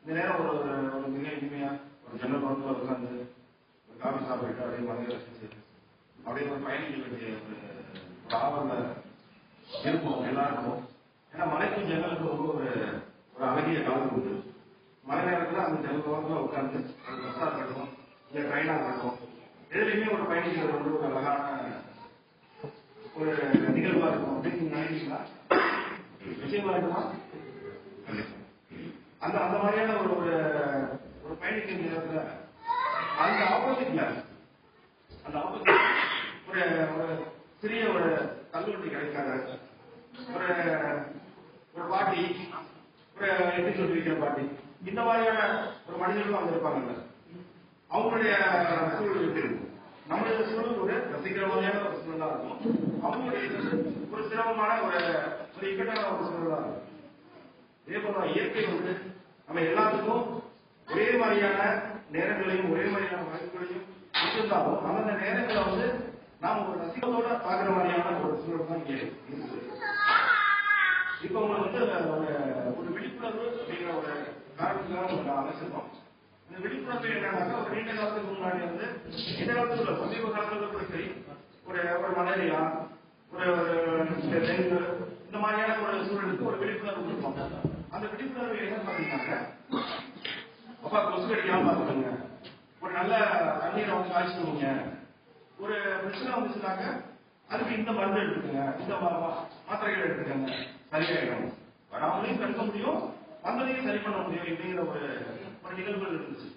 இந்த நேரம் ஒரு ஒரு மிக இனிமையா ஒரு ஜன்னல் பக்கத்தில் உட்காந்து ஒரு காஃபி சாப்பிட்டு அப்படியே மனதை ரசிச்சு அப்படியே ஒரு பயணிக்க வேண்டிய ஒரு ஆவல இருப்போம் எல்லாருக்கும். ஏன்னா மலைக்கும் ஜன்னலுக்கு ரொம்ப ஒரு அழகிய காலம் உண்டு. மழை நேரத்தில் அந்த ஜன்னல் பக்கத்தில் உட்காந்து ஒரு பஸ்ஸாக இருக்கட்டும் இல்லை ட்ரெயினாக இருக்கட்டும் எதுலையுமே ஒரு பயணிக்கிறது வந்து ஒரு அழகான ஒரு நிகழ்வா இருக்கும் அப்படின்னு நீங்க நினைக்கிறீங்களா? விஷயமா இருக்குமா? அந்த அந்த மாதிரியான ஒரு ஒரு பயணிக்கிற நேரத்துல அந்த ஆப்போசிட்ல ஒரு ஒரு சிறிய ஒரு தள்ளுவண்டி கிடைக்காத ஒரு ஒரு பாட்டி, ஒரு எப்படி சொல்லிருக்கிற பாட்டி, இந்த மாதிரியான ஒரு மனிதர்களும் அங்க இருப்பாங்க. அவங்களுடைய சூழல் எப்படி இருக்கும்? நம்மளுடைய சூழல் ஒரு ரசிக்கிற மாதிரியான ஒரு சூழலா இருக்கும். அவங்களுடைய ஒரு சிரமமான ஒரு இக்கட்டான ஒரு சூழலா இருக்கும். இதே போல இயற்கை வந்து நம்ம எல்லாத்துக்கும் ஒரே மாதிரியான நேரங்களையும் ஒரே மாதிரியான வாய்ப்புகளையும் இருந்தாலும் அந்தந்த நேரங்களை வந்து நாம் ஒரு ரசிகத்தோட பார்க்கிற மாதிரியான ஒரு சூழல் தான் இங்கே இருக்குது. இப்ப உங்களுக்கு வந்து ஒரு விழிப்புணர்வு அப்படிங்கிற ஒரு காரணத்துக்காக நம்ம அமைச்சிருக்கோம். இந்த விழிப்புணர்வு என்னன்னாக்கா ஒரு நீண்ட காலத்துக்கு முன்னாடி வந்து இந்த காலத்துல சமீப காலத்துல கூட சரி ஒரு மலேரியா ஒரு டெங்கு இந்த மாதிரியான ஒரு சூழலுக்கு ஒரு விழிப்புணர்வு கொடுப்போம். அந்த விழிப்புணர்வு என்ன பாத்தீங்கன்னாக்க அப்பா கொசு கடிக்காம பாத்துக்கோங்க, ஒரு நல்ல தண்ணீரை வந்து காய்ச்சிக்கோங்க, ஒரு பிரச்சனை வந்துச்சுனாக்க அதுக்கு இந்த மருந்து எடுத்துக்கோங்க, இந்த மாத்திரைகள் எடுத்துக்கோங்க, சரியாயிடும். வராமலையும் தடுக்க முடியும், வந்ததையும் சரி பண்ண முடியும் அப்படிங்கிற ஒரு நிகழ்வுகள் இருந்துச்சு.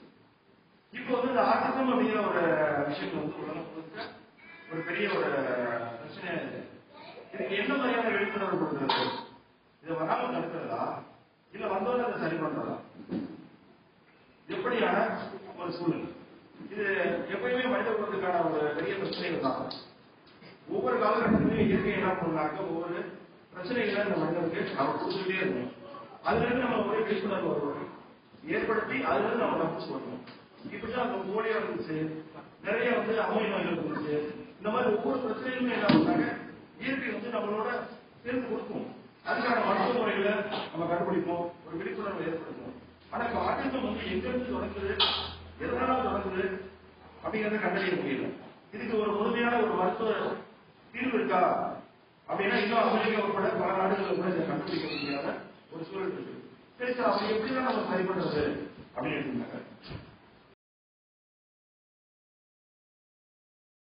இப்போ வந்து இந்த ஆட்டிசம் அப்படிங்கிற ஒரு விஷயம் வந்து உலகம் முழுக்க ஒரு பெரிய ஒரு பிரச்சனையா இருக்கு. இதுக்கு என்ன மாதிரியான விழிப்புணர்வு கொடுக்கிறது? இதை வராம தடுக்கிறதா இல்ல வந்தோட அதை சரி பண்றதா? எப்படியான ஒரு சூழல் இது? எப்பயுமே மனித குலத்துக்கான ஒரு பெரிய பிரச்சனைகள் தான். ஒவ்வொரு காலகட்டத்திலையும் இயற்கை என்ன பண்ணாக்க ஒவ்வொரு பிரச்சனைகளை இந்த மனிதனுக்கு நம்ம கொடுத்துட்டே இருக்கணும். அதுல இருந்து நம்ம ஒரே விழிப்புணர்வு வருவோம் ஏற்படுத்தி அதுல இருந்து நம்ம தப்பிச்சு வரணும். இப்படிதான் அந்த போலியோ இருந்துச்சு, நிறைய வந்து அம்மை நோய்கள் இருந்துச்சு. இந்த மாதிரி ஒவ்வொரு பிரச்சனைகளுமே என்ன பண்ணாங்க இயற்கை வந்து நம்மளோட சேர்ந்து கொடுக்கும். அதுக்கான மருத்துவ முறைகளை நம்ம கண்டுபிடிப்போம், ஒரு விழிப்புணர்வு ஏற்படுத்தும். ஆனா இப்ப ஆட்டிசம் வந்து எங்கிருந்து தொடங்குது, எதனால தொடங்குது அப்படிங்கறத கண்டறிய முடியல. இதுக்கு ஒரு முழுமையான ஒரு மருத்துவ தீர்வு இருக்கா அப்படின்னா இன்னும் அமெரிக்கா உட்பட பல நாடுகளில் கூட இதை கண்டுபிடிக்க முடியாத ஒரு சூழல் இருக்கு. சரி சார், அவங்க எப்படிதான் நம்ம சரி பண்றது அப்படின்னு எடுத்துக்கிட்டாங்க.